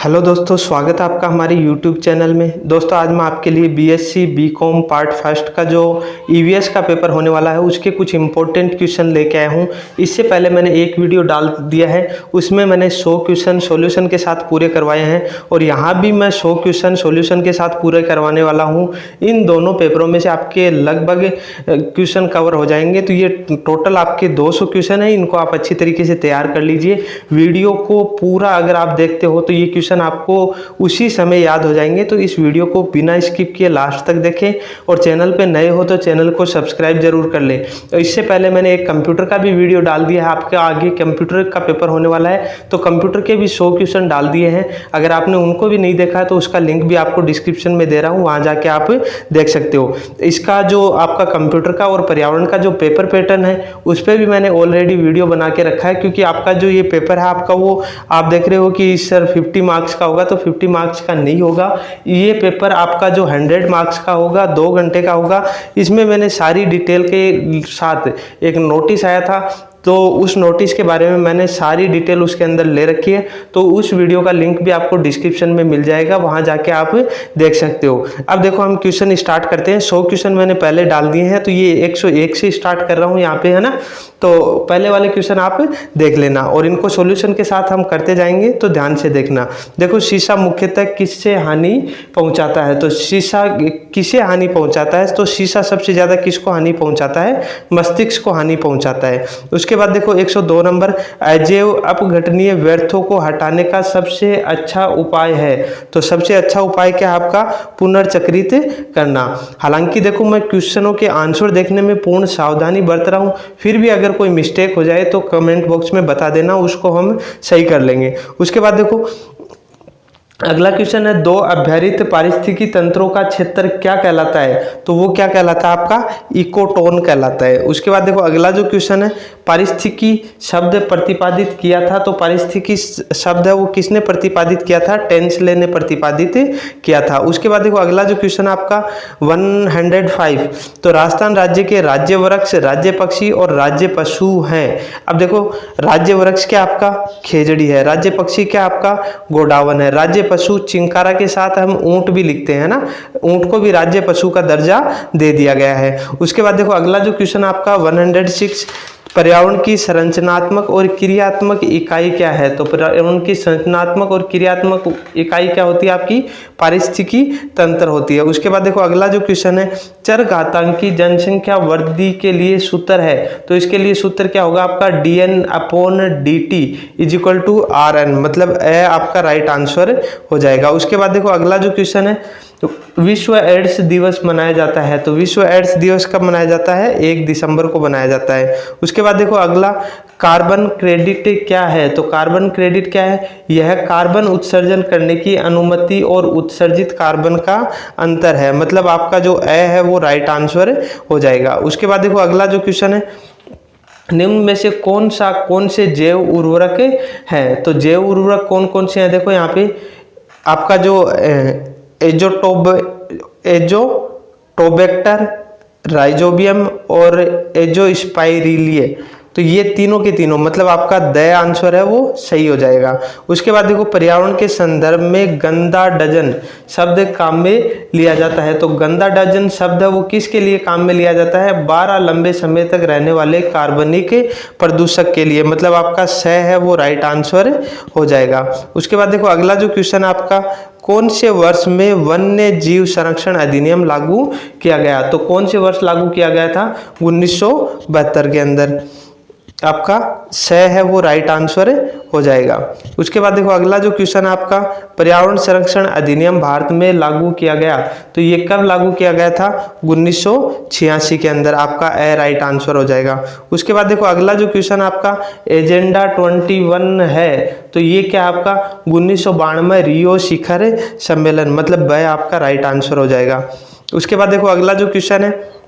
Hello दोस्तों, स्वागत है आपका हमारे YouTube चैनल में। दोस्तों आज मैं आपके लिए बीएससी बीकॉम पार्ट फर्स्ट का जो ईवीएस का पेपर होने वाला है उसके कुछ इंपॉर्टेंट क्वेश्चन लेके आया हूँ। इससे पहले मैंने एक वीडियो डाल दिया है, उसमें मैंने 100 क्वेश्चन सॉल्यूशन के साथ पूरे करवाए हैं और यहाँ भी मैं 100 क्वेश्चन सॉल्यूशन के साथ पूरे करवाने वाला हूँ। इन दोनों पेपरों में से आपके लगभग क्वेश्चन कवर हो जाएंगे। तो ये टोटल आपके 200 क्वेश्चन है, इनको आप अच्छी तरीके से तैयार कर लीजिए। वीडियो को पूरा अगर आप देखते हो तो ये क्वेश्चन आपको उसी समय याद हो जाएंगे। तो इस वीडियो को बिना स्किप किए लास्ट तक देखें और चैनल पे नए हो तो चैनल को सब्सक्राइब जरूर कर लें। तो इससे पहले मैंने एक कंप्यूटर का भी वीडियो डाल दिया है, आपके आगे कंप्यूटर का पेपर होने वाला है तो कंप्यूटर के भी 100 क्वेश्चन डाल दिए हैं। अगर आपने उनको भी नहीं देखा है तो उसका लिंक भी आपको डिस्क्रिप्शन में दे रहा हूँ, वहाँ जाके आप देख सकते हो। इसका जो आपका कंप्यूटर का और पर्यावरण का जो पेपर पैटर्न है उस पर भी मैंने ऑलरेडी वीडियो बना के रखा है, क्योंकि आपका जो ये पेपर है आपका वो आप देख रहे हो कि सर 50 मार्क्स का होगा, तो 50 मार्क्स का नहीं होगा। ये पेपर आपका जो 100 मार्क्स का होगा, 2 घंटे का होगा। इसमें मैंने सारी डिटेल के साथ एक नोटिस आया था, तो उस नोटिस के बारे में मैंने सारी डिटेल उसके अंदर ले रखी है। तो उस वीडियो का लिंक भी आपको डिस्क्रिप्शन में मिल जाएगा, वहां जाके आप देख सकते हो। अब देखो हम क्वेश्चन स्टार्ट करते हैं। 100 क्वेश्चन मैंने पहले डाल दिए हैं, तो ये 101 से स्टार्ट कर रहा हूँ यहाँ पे, है ना। तो पहले वाले क्वेश्चन आप देख लेना और इनको सॉल्यूशन के साथ हम करते जाएंगे, तो ध्यान से देखना। देखो, शीशा मुख्यतः किससे हानि पहुंचाता है? तो शीशा किसे हानि पहुंचाता है? तो शीशा सबसे ज्यादा किसको हानि पहुंचाता है? मस्तिष्क को हानि पहुंचाता है। उसके बाद देखो 102 नंबर, अजैव अपघटनीय व्यर्थों को हटाने का सबसे अच्छा उपाय है। तो सबसे अच्छा उपाय क्या है आपका? पुनर्चक्रित करना। हालांकि देखो मैं क्वेश्चनों के आंसर देखने में पूर्ण सावधानी बरत रहा हूँ, फिर भी अगर कोई मिस्टेक हो जाए तो कमेंट बॉक्स में बता देना, उसको हम सही कर लेंगे। उसके बाद देखो अगला क्वेश्चन है, 2 अभ्यरित पारिस्थितिकी तंत्रों का क्षेत्र क्या कहलाता है? तो वो क्या कहलाता है? आपका इकोटोन कहलाता है। उसके बाद देखो अगला जो क्वेश्चन है, पारिस्थितिकी शब्द प्रतिपादित किया था। तो पारिस्थितिकी शब्द है वो किसने प्रतिपादित किया था? टेंसले ने प्रतिपादित किया था। उसके बाद देखो अगला जो क्वेश्चन है आपका 105, तो राजस्थान राज्य के राज्य वृक्ष, राज्य पक्षी और राज्य पशु हैं। अब देखो राज्य वृक्ष क्या आपका? खेजड़ी है। राज्य पक्षी क्या आपका? गोडावन है। राज्य पशु चिंकारा के साथ हम ऊंट भी लिखते हैं ना, ऊंट को भी राज्य पशु का दर्जा दे दिया गया है। उसके बाद देखो अगला जो क्वेश्चन आपका 106, पर्यावरण की संरचनात्मक और क्रियात्मक इकाई क्या है? तो पर्यावरण की संरचनात्मक और क्रियात्मक इकाई क्या होती है? आपकी पारिस्थितिकी तंत्र होती है। उसके बाद देखो अगला जो क्वेश्चन है, चरघातांकी जनसंख्या वृद्धि के लिए सूत्र है। तो इसके लिए सूत्र क्या होगा आपका? dn/dt = rn, मतलब ए आपका राइट आंसर हो जाएगा। उसके बाद देखो अगला जो क्वेश्चन है, तो विश्व एड्स दिवस मनाया जाता है। तो विश्व एड्स दिवस कब मनाया जाता है? 1 दिसंबर को मनाया जाता है। उसके बाद देखो अगला, कार्बन क्रेडिट क्या है? तो कार्बन क्रेडिट क्या है? यह कार्बन उत्सर्जन करने की अनुमति और उत्सर्जित कार्बन का अंतर है, मतलब आपका जो ए है वो राइट आंसर हो जाएगा। उसके बाद देखो अगला जो क्वेश्चन है, निम्न में से कौन से जैव उर्वरक हैं? तो जैव उर्वरक कौन कौन से हैं? देखो यहाँ पे आपका जो एजोटोबैक्टर, राइजोबियम और एजोस्पाइरिलिए, तो ये तीनों के तीनों मतलब आपका द आंसर है वो सही हो जाएगा। उसके बाद देखो पर्यावरण के संदर्भ में गंदा डजन शब्द काम में लिया जाता है। तो गंदा डजन शब्द है वो किसके लिए काम में लिया जाता है? 12 लंबे समय तक रहने वाले कार्बनिक प्रदूषक के लिए, मतलब आपका स है वो राइट आंसर हो जाएगा। उसके बाद देखो अगला जो क्वेश्चन आपका, कौन से वर्ष में वन्य जीव संरक्षण अधिनियम लागू किया गया? तो कौन से वर्ष लागू किया गया था? 1972 के अंदर। आपका स है वो राइट आंसर हो जाएगा। उसके बाद देखो अगला जो क्वेश्चन आपका, पर्यावरण संरक्षण अधिनियम भारत में लागू किया गया। तो ये कब लागू किया गया था? 1986 के अंदर। आपका ए राइट आंसर हो जाएगा। उसके बाद देखो अगला जो क्वेश्चन आपका एजेंडा 21 है, तो ये क्या आपका? 1992 रियो शिखर सम्मेलन, मतलब वह आपका राइट आंसर हो जाएगा। उसके बाद देखो अगला जो क्वेश्चन है,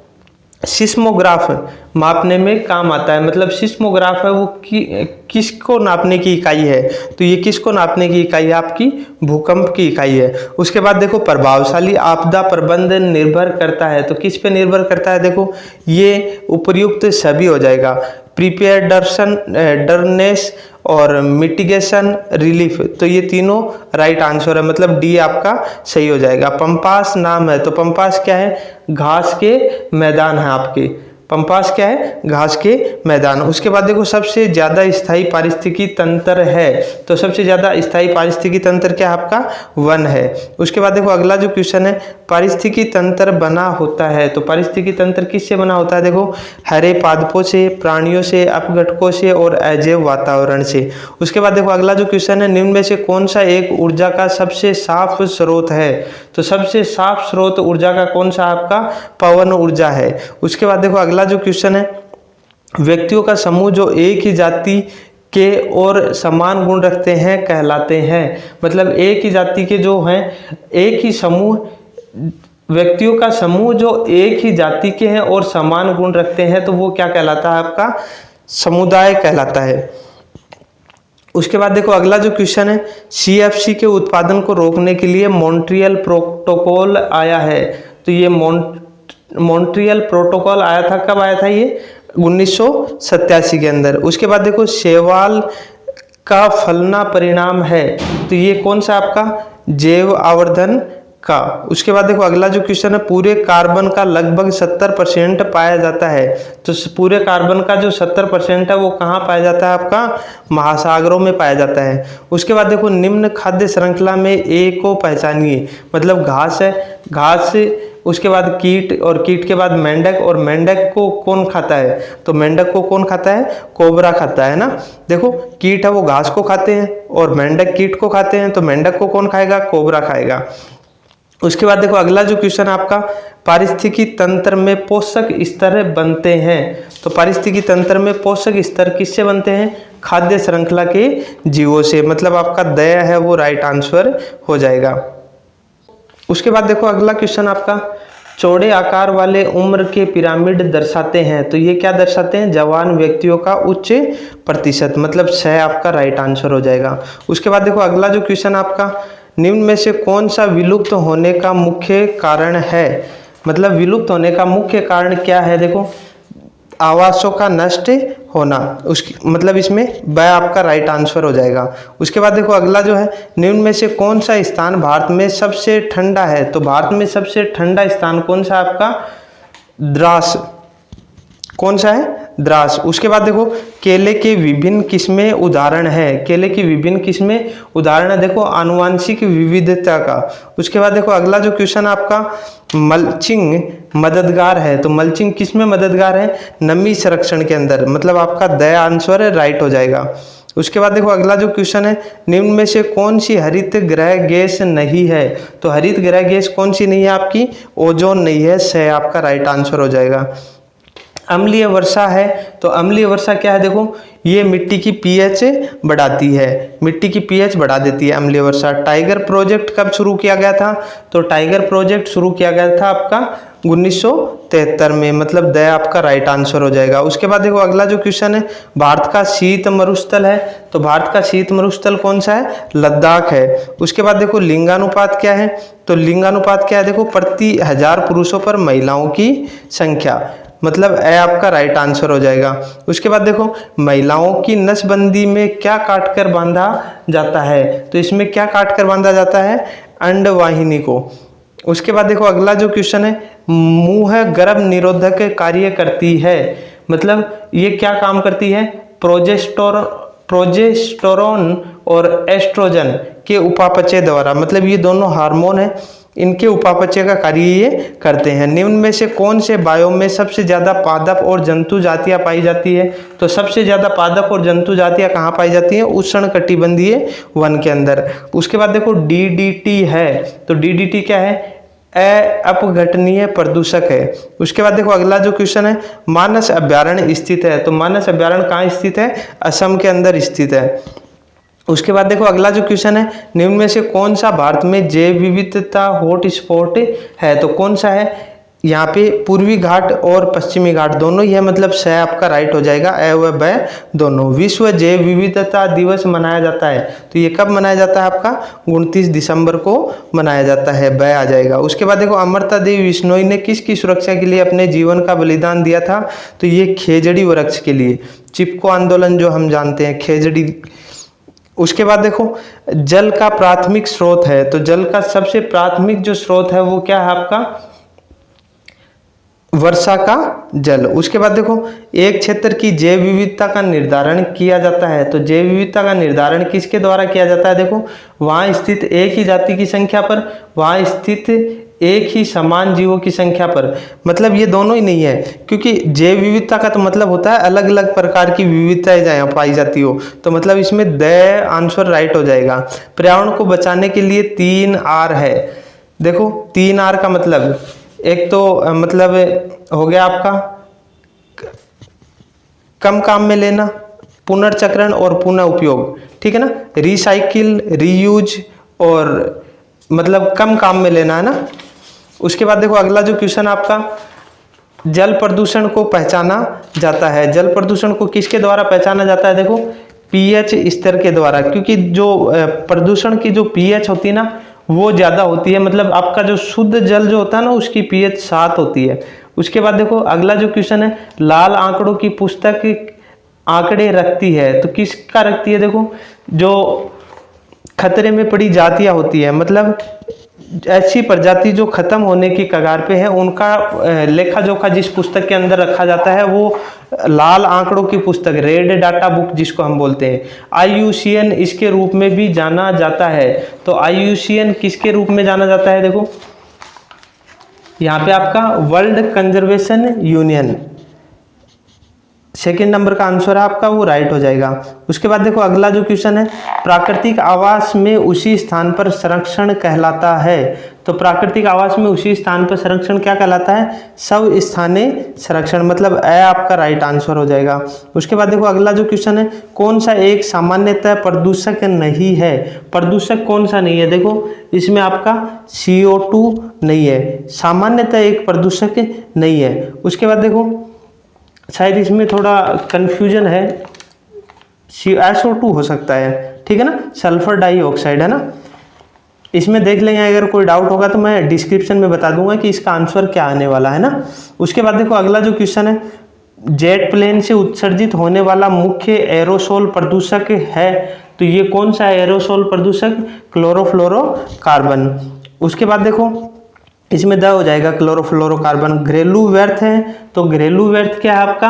सिस्मोग्राफ मापने में काम आता है, मतलब सिस्मोग्राफ है वो किसको नापने की इकाई है? तो ये किसको नापने की इकाई है? आपकी भूकंप की इकाई है। उसके बाद देखो प्रभावशाली आपदा प्रबंधन निर्भर करता है, तो किस पे निर्भर करता है? देखो ये उपर्युक्त सभी हो जाएगा। प्रिपेयर्डनेस और मिटिगेशन, रिलीफ, तो ये तीनों राइट आंसर है, मतलब डी आपका सही हो जाएगा। पंपास नाम है, तो पंपास क्या है, घास के मैदान है आपके, पंपास क्या है, घास के मैदान। उसके बाद देखो सबसे ज्यादा स्थायी पारिस्थितिकी तंत्र है, तो सबसे ज्यादा स्थायी पारिस्थितिकी तंत्र क्या है आपका, वन है। उसके बाद देखो अगला जो क्वेश्चन है, पारिस्थितिकी तंत्र बना होता है, तो पारिस्थितिकी तंत्र किससे बना होता है, देखो हरे पादपों से, प्राणियों से, अपघटकों से और अजैव वातावरण से। उसके बाद देखो अगला जो क्वेश्चन है, निम्न में से कौन सा एक ऊर्जा का सबसे साफ स्रोत है, तो सबसे साफ स्रोत ऊर्जा का कौन सा आपका, पवन ऊर्जा है। उसके बाद देखो अगला जो क्वेश्चन है, व्यक्तियों का समूह जो एक ही जाति के और समान गुण रखते हैं कहलाते हैं, मतलब एक ही जाति के जो हैं, एक ही समूह, व्यक्तियों का समूह जो एक ही जाति के हैं और समान गुण रखते हैं, तो वो क्या कहलाता है आपका, समुदाय कहलाता है। उसके बाद देखो अगला जो क्वेश्चन है, CFC के उत्पादन को रोकने के लिए मॉन्ट्रियल प्रोटोकॉल आया है, तो ये मॉन्ट्रियल प्रोटोकॉल आया था, कब आया था, ये 1987 के अंदर। उसके बाद देखो शैवाल का फलना परिणाम है, तो ये कौन सा आपका, जैव आवर्धन का। उसके बाद देखो अगला जो क्वेश्चन है, पूरे कार्बन का लगभग 70% पाया जाता है, तो पूरे कार्बन का जो 70% है वो कहाँ पाया जाता है आपका, महासागरों में पाया जाता है। उसके बाद देखो निम्न खाद्य श्रृंखला में ए को पहचानिए, मतलब घास है, घास, उसके बाद कीट, और कीट के बाद मेंढक, और मेंढक को कौन खाता है, तो मेंढक को कौन खाता है, कोबरा खाता है ना। देखो कीट है वो घास को खाते हैं और मेंढक कीट को खाते हैं, तो मेंढक को कौन खाएगा, कोबरा खाएगा। उसके बाद देखो अगला जो क्वेश्चन आपका, पारिस्थितिकी तंत्र में पोषक स्तर बनते हैं, तो पारिस्थितिकी तंत्र में पोषक स्तर किससे बनते हैं, खाद्य श्रृंखला के जीवों से, मतलब आपका दया है वो राइट आंसर हो जाएगा। उसके बाद देखो अगला क्वेश्चन आपका, चौड़े आकार वाले उम्र के पिरामिड दर्शाते हैं, तो ये क्या दर्शाते हैं, जवान व्यक्तियों का उच्च प्रतिशत, मतलब 6 आपका राइट आंसर हो जाएगा। उसके बाद देखो अगला जो क्वेश्चन आपका, निम्न में से कौन सा विलुप्त होने का मुख्य कारण है, मतलब विलुप्त होने का मुख्य कारण क्या है, देखो आवासों का नष्ट होना, उसकी मतलब इसमें ब आपका राइट आंसर हो जाएगा। उसके बाद देखो अगला जो है, निम्न में से कौन सा स्थान भारत में सबसे ठंडा है, तो भारत में सबसे ठंडा स्थान कौन सा आपका, द्रास, कौन सा है, द्रास। उसके बाद देखो केले के विभिन्न किस्में उदाहरण है, केले की विभिन्न किस्में उदाहरण है, देखो आनुवांशिक विविधता का। उसके बाद देखो अगला जो क्वेश्चन आपका, मल्चिंग मददगार है, तो मल्चिंग किसमें मददगार है, नमी संरक्षण के अंदर, मतलब आपका द आंसर है राइट हो जाएगा। उसके बाद देखो अगला जो क्वेश्चन है, निम्न में से कौन सी हरित गृह गैस नहीं है, तो हरित गृह गैस कौन सी नहीं है आपकी, ओजोन नहीं है, स आपका राइट आंसर हो जाएगा। अम्लीय वर्षा है, तो अम्लीय वर्षा क्या है, देखो ये मिट्टी की पीएच बढ़ाती है, मिट्टी की पीएच बढ़ा देती है अम्लीय वर्षा। टाइगर प्रोजेक्ट कब शुरू किया गया था, तो टाइगर प्रोजेक्ट शुरू किया गया था आपका 1973 में, मतलब द आपका राइट आंसर हो जाएगा। उसके बाद देखो अगला जो क्वेश्चन है, भारत का शीत मरुस्थल है, तो भारत का शीत मरुस्थल कौन सा है, लद्दाख है। उसके बाद देखो लिंगानुपात क्या है, तो लिंगानुपात क्या है, देखो प्रति 1000 पुरुषों पर महिलाओं की संख्या, मतलब ए आपका राइट आंसर हो जाएगा। उसके बाद देखो महिलाओं की नसबंदी में क्या काटकर बांधा जाता है, तो इसमें क्या काटकर बांधा जाता है, अंडवाहिनी को। उसके बाद देखो अगला जो क्वेश्चन है, मुंह गर्भ निरोधक कार्य करती है, मतलब ये क्या काम करती है, प्रोजेस्टेरोन और एस्ट्रोजन के उपापचय द्वारा, मतलब ये दोनों हार्मोन है, इनके उपापचय का कार्य ये करते हैं। निम्न में से कौन से बायोम में सबसे ज्यादा पादप और जंतु जातियां पाई जाती है, तो सबसे ज्यादा पादप और जंतु जातियां कहाँ पाई जाती हैं, उष्णकटिबंधीय वन के अंदर। उसके बाद देखो DDT है, तो DDT क्या है, अपघटनीय प्रदूषक है। उसके बाद देखो अगला जो क्वेश्चन है, मानस अभ्यारण्य स्थित है, तो मानस अभ्यारण्य कहाँ स्थित है, असम के अंदर स्थित है। उसके बाद देखो अगला जो क्वेश्चन है, निम्न में से कौन सा भारत में जैव विविधता हॉटस्पॉट है, तो कौन सा है, यहाँ पे पूर्वी घाट और पश्चिमी घाट दोनों ही है, मतलब स आपका राइट हो जाएगा, ए व ब दोनों। विश्व जैव विविधता दिवस मनाया जाता है, तो ये कब मनाया जाता है आपका, 29 दिसंबर को मनाया जाता है, ब आ जाएगा। उसके बाद देखो अमृता देवी बिश्नोई ने किसकी सुरक्षा के लिए अपने जीवन का बलिदान दिया था, तो ये खेजड़ी वृक्ष के लिए, चिपको आंदोलन जो हम जानते हैं, खेजड़ी उसके बाद देखो जल का प्राथमिक स्रोत है, तो जल का सबसे प्राथमिक जो स्रोत है वो क्या है आपका, वर्षा का जल। उसके बाद देखो एक क्षेत्र की जैव विविधता का निर्धारण किया जाता है, तो जैव विविधता का निर्धारण किसके द्वारा किया जाता है, देखो वहां स्थित एक ही जाति की संख्या पर, वहां स्थित एक ही समान जीवों की संख्या पर। मतलब ये दोनों ही नहीं है, क्योंकि जैव विविधता का तो मतलब होता है अलग अलग प्रकार की विविधताएं जहाँ पाई जाती हो, तो मतलब इसमें द आंसर राइट हो जाएगा। पर्यावरण को बचाने के लिए 3 आर है। देखो 3 आर का मतलब एक तो मतलब हो गया आपका कम काम में लेना, पुनर्चक्रण और पुनः उपयोग, ठीक है ना, रिसाइकिल, रीयूज और मतलब कम काम में लेना है ना। उसके बाद देखो अगला जो क्वेश्चन आपका, जल प्रदूषण को पहचाना जाता है। जल प्रदूषण को किसके द्वारा पहचाना जाता है, देखो पीएच स्तर के द्वारा, क्योंकि जो प्रदूषण की जो पीएच होती है ना वो ज़्यादा होती है, मतलब आपका जो शुद्ध जल जो होता है ना उसकी पीएच 7 होती है। उसके बाद देखो अगला जो क्वेश्चन है, लाल आंकड़ों की पुस्तक आंकड़े रखती है, तो किसका रखती है, देखो जो खतरे में पड़ी जातियां होती है, मतलब ऐसी प्रजाति जो खत्म होने की कगार पे है उनका लेखा जोखा जिस पुस्तक के अंदर रखा जाता है वो लाल आंकड़ों की पुस्तक, रेड डाटा बुक जिसको हम बोलते हैं। IUCN इसके रूप में भी जाना जाता है, तो IUCN किसके रूप में जाना जाता है, देखो यहाँ पे आपका world conservation union, second number का आंसर है आपका वो राइट हो जाएगा। उसके बाद देखो अगला जो क्वेश्चन है, प्राकृतिक आवास में उसी स्थान पर संरक्षण कहलाता है, तो प्राकृतिक आवास में उसी स्थान पर संरक्षण क्या कहलाता है, स्व स्थानीय संरक्षण, मतलब ए आपका राइट आंसर हो जाएगा। उसके बाद देखो अगला जो क्वेश्चन है, कौन सा एक सामान्यतः प्रदूषक नहीं है, प्रदूषक कौन सा नहीं है, देखो इसमें आपका CO2 नहीं है, सामान्यतः एक प्रदूषक नहीं है। उसके बाद देखो शायद इसमें थोड़ा कंफ्यूजन है, SO2 हो सकता है, ठीक है ना, सल्फर डाइऑक्साइड है ना, इसमें देख लेंगे, अगर कोई डाउट होगा तो मैं डिस्क्रिप्शन में बता दूंगा कि इसका आंसर क्या आने वाला है ना। उसके बाद देखो अगला जो क्वेश्चन है, जेट प्लेन से उत्सर्जित होने वाला मुख्य एरोसोल प्रदूषक है, तो ये कौन सा एरोसोल प्रदूषक, क्लोरोफ्लोरोकार्बन। उसके बाद देखो इसमें द हो जाएगा क्लोरोफ्लोरोकार्बन। घरेलू व्यर्थ है, तो घरेलू व्यर्थ क्या है आपका,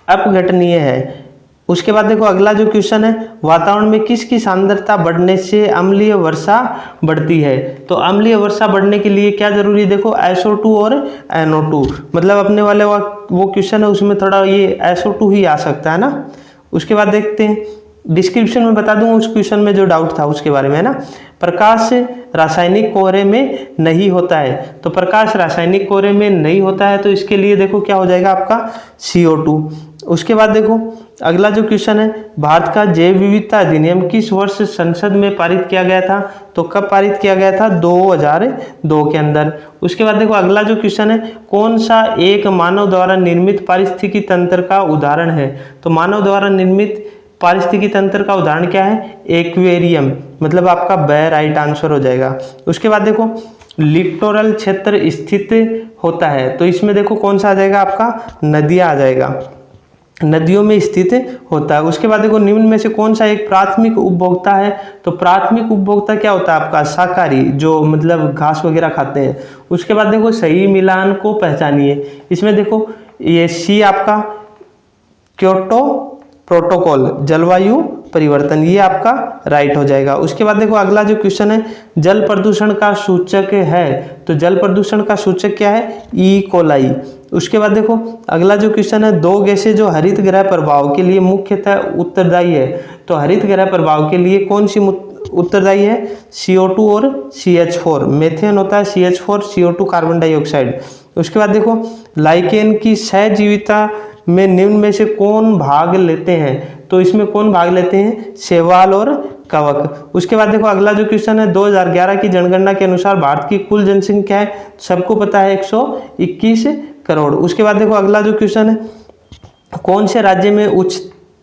अपघटनीय है। उसके बाद देखो अगला जो क्वेश्चन है, वातावरण में किसकी सांद्रता बढ़ने से अम्लीय वर्षा बढ़ती है, तो अम्लीय वर्षा बढ़ने के लिए क्या जरूरी है, देखो SO2 और NO2, मतलब अपने वाले वो क्वेश्चन है उसमें थोड़ा ये SO2 ही आ सकता है ना। उसके बाद देखते हैं, डिस्क्रिप्शन में बता दूंगा उस क्वेश्चन में जो डाउट था उसके बारे में, है ना। प्रकाश रासायनिक कोहरे में नहीं होता है, तो प्रकाश रासायनिक कोहरे में नहीं होता है, तो इसके लिए देखो क्या हो जाएगा आपका CO2। उसके बाद देखो अगला जो क्वेश्चन है, भारत का जैव विविधता अधिनियम किस वर्ष संसद में पारित किया गया था, तो कब पारित किया गया था, 2002 के अंदर। उसके बाद देखो अगला जो क्वेश्चन है, कौन सा एक मानव द्वारा निर्मित पारिस्थितिकी तंत्र का उदाहरण है, तो मानव द्वारा निर्मित पारिस्थितिकी तंत्र का उदाहरण क्या है, एक्वेरियम, मतलब आपका ब राइट आंसर हो जाएगा। उसके बाद देखो लिटोरल क्षेत्र स्थित होता है, तो इसमें देखो कौन सा आ जाएगा आपका, नदियां आ जाएगा, नदियों में स्थित होता है। उसके बाद देखो निम्न में से कौन सा एक प्राथमिक उपभोक्ता है, तो प्राथमिक उपभोक्ता क्या होता है आपका, शाकाहारी, जो मतलब घास वगैरह खाते हैं। उसके बाद देखो सही मिलान को पहचानिए, इसमें देखो ये सी आपका क्योटो प्रोटोकॉल, जलवायु परिवर्तन, ये आपका राइट हो जाएगा। उसके बाद देखो अगला जो क्वेश्चन है, जल प्रदूषण का सूचक है, तो जल प्रदूषण का सूचक क्या है, ई कोलाई। उसके बाद देखो अगला जो क्वेश्चन है, दो गैसें जो हरित गृह प्रभाव के लिए मुख्यतः उत्तरदायी है, तो हरित गृह प्रभाव के लिए कौन सी उत्तरदायी है, CO2 और CH4, मेथेन होता है CH4, CO2 कार्बन डाइऑक्साइड। उसके बाद देखो लाइकेन की सहजीविता में निम्न में से कौन भाग लेते हैं, तो इसमें कौन भाग लेते हैं, शैवाल और कवक। उसके बाद देखो अगला जो क्वेश्चन है, 2011 की जनगणना के अनुसार भारत की कुल जनसंख्या है, सबको पता है 121 करोड़। उसके बाद देखो अगला जो क्वेश्चन है, कौन से राज्य में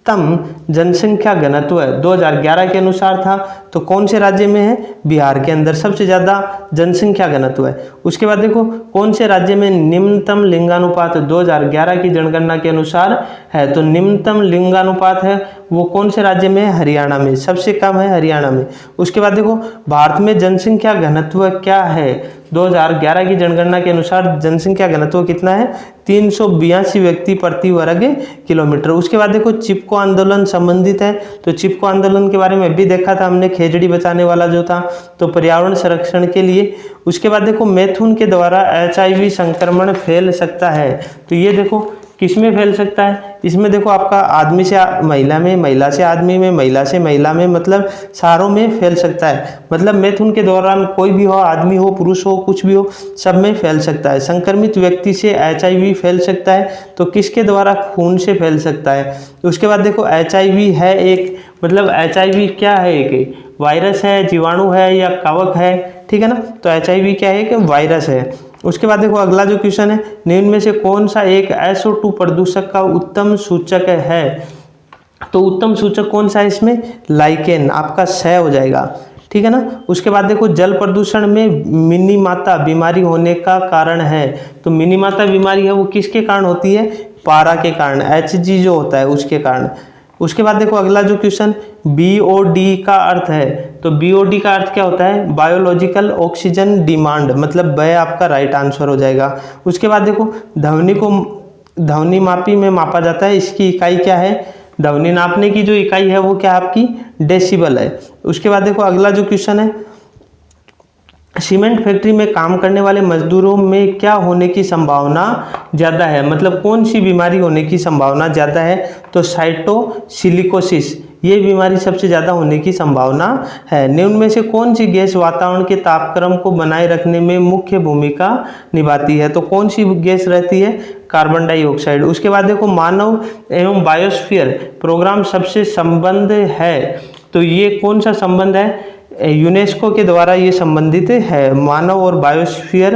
जनसंख्या घनत्व 2011 के अनुसार था, तो कौन से राज्य में है? बिहार के अंदर सबसे ज़्यादा जनसंख्या घनत्व है। उसके बाद देखो कौन से राज्य में निम्नतम लिंगानुपात 2011 की जनगणना के अनुसार है, तो निम्नतम लिंगानुपात है वो कौन से राज्य में है? हरियाणा में। सबसे कम है हरियाणा में। उसके बाद देखो भारत में जनसंख्या घनत्व क्या है? 2011 की जनगणना के अनुसार जनसंख्या घनत्व कितना है? 382 व्यक्ति प्रति वर्ग किलोमीटर। उसके बाद देखो चिपको आंदोलन संबंधित है, तो चिपको आंदोलन के बारे में भी देखा था हमने, खेजड़ी बचाने वाला जो था, तो पर्यावरण संरक्षण के लिए। उसके बाद देखो मैथुन के द्वारा HIV संक्रमण फैल सकता है, तो ये देखो किसमें फैल सकता है? इसमें देखो आपका आदमी से महिला में, महिला से आदमी में, महिला से महिला में, मतलब सारों में फैल सकता है। मतलब मैथुन के दौरान कोई भी हो, आदमी हो, पुरुष हो, कुछ भी हो, सब में फैल सकता है। संक्रमित व्यक्ति से HIV फैल सकता है, तो किसके द्वारा? खून से फैल सकता है। उसके बाद देखो HIV है एक, मतलब HIV क्या है? एक वायरस है, जीवाणु है या कवक है, ठीक है ना? तो HIV क्या है? कि वायरस है। उसके बाद देखो अगला जो क्वेश्चन है, निम्न में से कौन सा एक SO2 प्रदूषक का उत्तम सूचक है? तो उत्तम सूचक कौन सा है इसमें? लाइकेन, आपका सह हो जाएगा, ठीक है ना? उसके बाद देखो जल प्रदूषण में मिनीमाता बीमारी होने का कारण है, तो मिनीमाता बीमारी है वो किसके कारण होती है? पारा के कारण, HG जो होता है उसके कारण। उसके बाद देखो अगला जो क्वेश्चन BOD का अर्थ है, तो BOD का अर्थ क्या होता है? बायोलॉजिकल ऑक्सीजन डिमांड, मतलब वह आपका राइट आंसर हो जाएगा। उसके बाद देखो ध्वनि को ध्वनि मापी में मापा जाता है, इसकी इकाई क्या है? ध्वनि नापने की जो इकाई है वो क्या आपकी? डेसिबल है। उसके बाद देखो अगला जो क्वेश्चन है, सीमेंट फैक्ट्री में काम करने वाले मजदूरों में क्या होने की संभावना ज़्यादा है? मतलब कौन सी बीमारी होने की संभावना ज़्यादा है? तो साइटोसिलिकोसिस, ये बीमारी सबसे ज़्यादा होने की संभावना है। निम्न में से कौन सी गैस वातावरण के तापक्रम को बनाए रखने में मुख्य भूमिका निभाती है? तो कौन सी गैस रहती है? Carbon dioxide. उसके बाद देखो मानव एवं बायोस्फीयर प्रोग्राम सबसे संबंध है, तो ये कौन सा संबंध है? यूनेस्को के द्वारा ये संबंधित है, मानव और बायोस्फीयर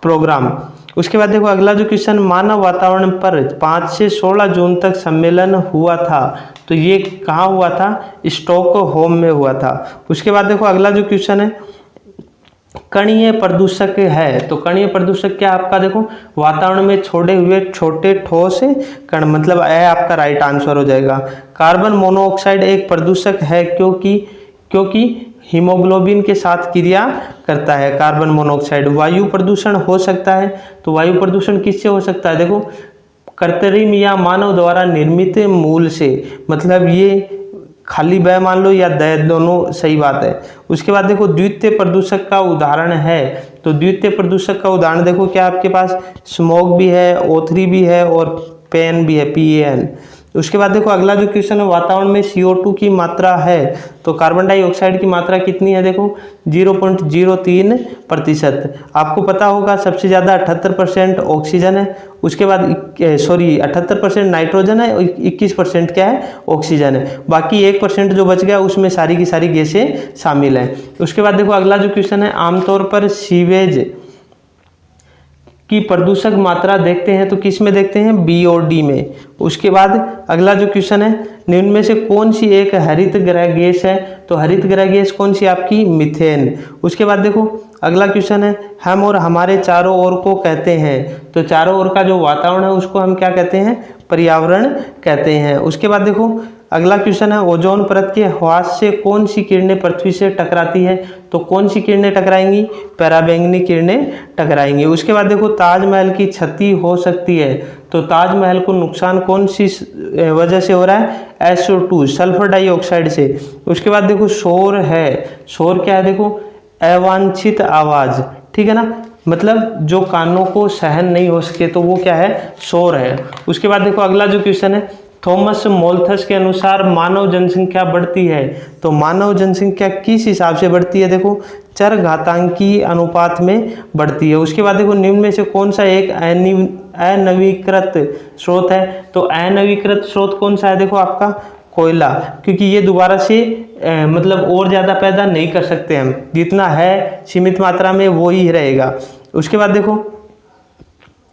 प्रोग्राम। उसके बाद देखो अगला जो क्वेश्चन, मानव वातावरण पर 5 से 16 जून तक सम्मेलन हुआ था, तो ये कहाँ हुआ था? स्टॉकहोम में हुआ था। उसके बाद देखो अगला जो क्वेश्चन है, कणीय प्रदूषक है, तो कणीय प्रदूषक क्या आपका? देखो वातावरण में छोड़े हुए छोटे ठोस कण, मतलब आपका राइट आंसर हो जाएगा। कार्बन मोनोऑक्साइड एक प्रदूषक है क्योंकि हीमोग्लोबिन के साथ क्रिया करता है कार्बन मोनोऑक्साइड। वायु प्रदूषण हो सकता है, तो वायु प्रदूषण किससे हो सकता है? देखो कृत्रिम या मानव द्वारा निर्मित मूल से, मतलब ये खाली ब मान लो या द, दोनों सही बात है। उसके बाद देखो द्वितीय प्रदूषक का उदाहरण है, तो द्वितीय प्रदूषक का उदाहरण देखो क्या आपके पास? स्मोक भी है, O3 भी है और पेन भी है, PAN। उसके बाद देखो अगला जो क्वेश्चन है, वातावरण में CO2 की मात्रा है, तो कार्बन डाइऑक्साइड की मात्रा कितनी है? देखो 0.03%। आपको पता होगा सबसे ज़्यादा 78% ऑक्सीजन है, उसके बाद 78% नाइट्रोजन है, 21% क्या है? ऑक्सीजन है। बाकी 1% जो बच गया उसमें सारी की सारी गैसें शामिल हैं। उसके बाद देखो अगला जो क्वेश्चन है, आमतौर पर सीवेज की प्रदूषक मात्रा देखते हैं, तो किस में देखते हैं? BOD में। उसके बाद अगला जो क्वेश्चन है, निम्न में से कौन सी एक हरित गृह गैस है? तो हरित गृह गैस कौन सी आपकी? मीथेन। उसके बाद देखो अगला क्वेश्चन है, हम और हमारे चारों ओर को कहते हैं, तो चारों ओर का जो वातावरण है उसको हम क्या कहते हैं? पर्यावरण कहते हैं। उसके बाद देखो अगला क्वेश्चन है, ओजोन परत के ह्रास से कौन सी किरणें पृथ्वी से टकराती है? तो कौन सी किरणें टकराएंगी? पराबैंगनी किरणें टकराएंगी। उसके बाद देखो ताजमहल की क्षति हो सकती है, तो ताजमहल को नुकसान कौन सी वजह से हो रहा है? SO2 सल्फर डाइऑक्साइड से। उसके बाद देखो शोर है, शोर क्या है? देखो अवांछित आवाज़, ठीक है ना, मतलब जो कानों को सहन नहीं हो सके, तो वो क्या है? शोर है। उसके बाद देखो अगला जो क्वेश्चन है, थॉमस मोल्थस के अनुसार मानव जनसंख्या बढ़ती है, तो मानव जनसंख्या किस हिसाब से बढ़ती है? देखो चरघातांकी अनुपात में बढ़ती है। उसके बाद देखो निम्न में से कौन सा एक अनवीकृत स्रोत है? तो अनवीकृत स्रोत कौन सा है? देखो आपका कोयला, क्योंकि ये दोबारा से मतलब और ज़्यादा पैदा नहीं कर सकते हम, जितना है सीमित मात्रा में वो ही रहेगा। उसके बाद देखो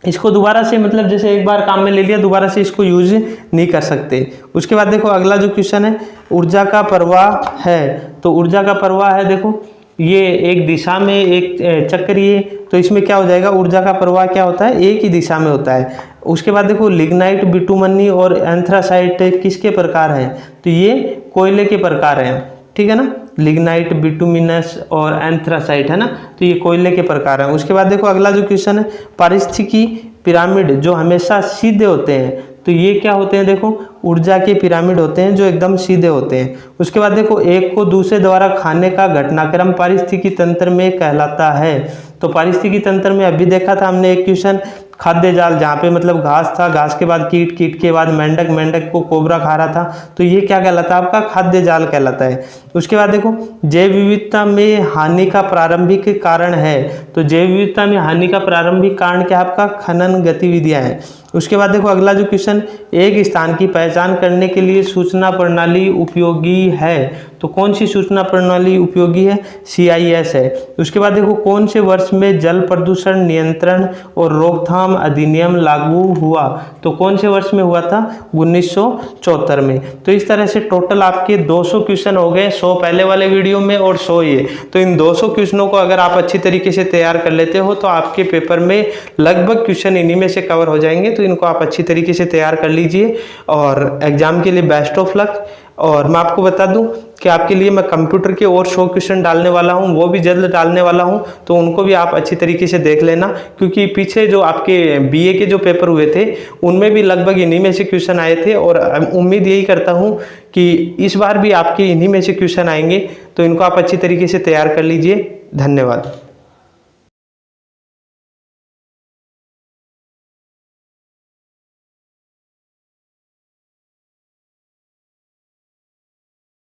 इसको दोबारा से मतलब जैसे एक बार काम में ले लिया दोबारा से इसको यूज नहीं कर सकते। उसके बाद देखो अगला जो क्वेश्चन है, ऊर्जा का प्रवाह है। तो ऊर्जा का प्रवाह है, देखो ये एक दिशा में एक चक्रीय, तो इसमें क्या हो जाएगा, ऊर्जा का प्रवाह क्या होता है, एक ही दिशा में होता है। उसके बाद देखो लिग्नाइट, बिटुमनी और एंथ्रासाइट किसके प्रकार हैं, तो ये कोयले के प्रकार हैं, ठीक है ना। लिग्नाइट, बिटुमिनस और एंथ्रासाइट है ना, तो ये कोयले के प्रकार हैं। उसके बाद देखो अगला जो क्वेश्चन है, पारिस्थितिकी पिरामिड जो हमेशा सीधे होते हैं, तो ये क्या होते हैं, देखो ऊर्जा के पिरामिड होते हैं जो एकदम सीधे होते हैं। उसके बाद देखो एक को दूसरे द्वारा खाने का घटनाक्रम पारिस्थितिकी तंत्र में कहलाता है। तो पारिस्थितिकी तंत्र में अभी देखा था हमने एक क्वेश्चन, खाद्य जाल, जहाँ पे मतलब घास था, घास के बाद कीट, कीट के बाद मेंढक, मेंढक को कोबरा खा रहा था, तो ये क्या कहलाता है, आपका खाद्य जाल कहलाता है। उसके बाद देखो जैव विविधता में हानि का प्रारंभिक कारण है, तो जैव विविधता में हानि का प्रारंभिक कारण क्या, आपका खनन गतिविधियां हैं। उसके बाद देखो अगला जो क्वेश्चन, एक स्थान की पहचान करने के लिए सूचना प्रणाली उपयोगी है, तो कौन सी सूचना प्रणाली उपयोगी है, CIS है। उसके बाद देखो कौन से वर्ष में जल प्रदूषण नियंत्रण और रोकथाम अधिनियम लागू हुआ, तो कौन से वर्ष में हुआ था, 1974 में। तो इस तरह से टोटल आपके 200 क्वेश्चन हो गए, 100 पहले वाले वीडियो में और 100 ये। तो इन 200 क्वेश्चनों को अगर आप अच्छी तरीके से तैयार कर लेते हो तो आपके पेपर में लगभग क्वेश्चन इन्हीं में से कवर हो जाएंगे। तो इनको आप अच्छी तरीके से तैयार कर लीजिए और एग्जाम के लिए बेस्ट ऑफ लक। और मैं आपको बता दूं कि आपके लिए मैं कंप्यूटर के और 100 क्वेश्चन डालने वाला हूं, वो भी जल्द डालने वाला हूं, तो उनको भी आप अच्छी तरीके से देख लेना, क्योंकि पीछे जो आपके BA के जो पेपर हुए थे उनमें भी लगभग इन्हीं में से क्वेश्चन आए थे, और उम्मीद यही करता हूं कि इस बार भी आपके इन्हीं में से क्वेश्चन आएंगे। तो इनको आप अच्छी तरीके से तैयार कर लीजिए। धन्यवाद।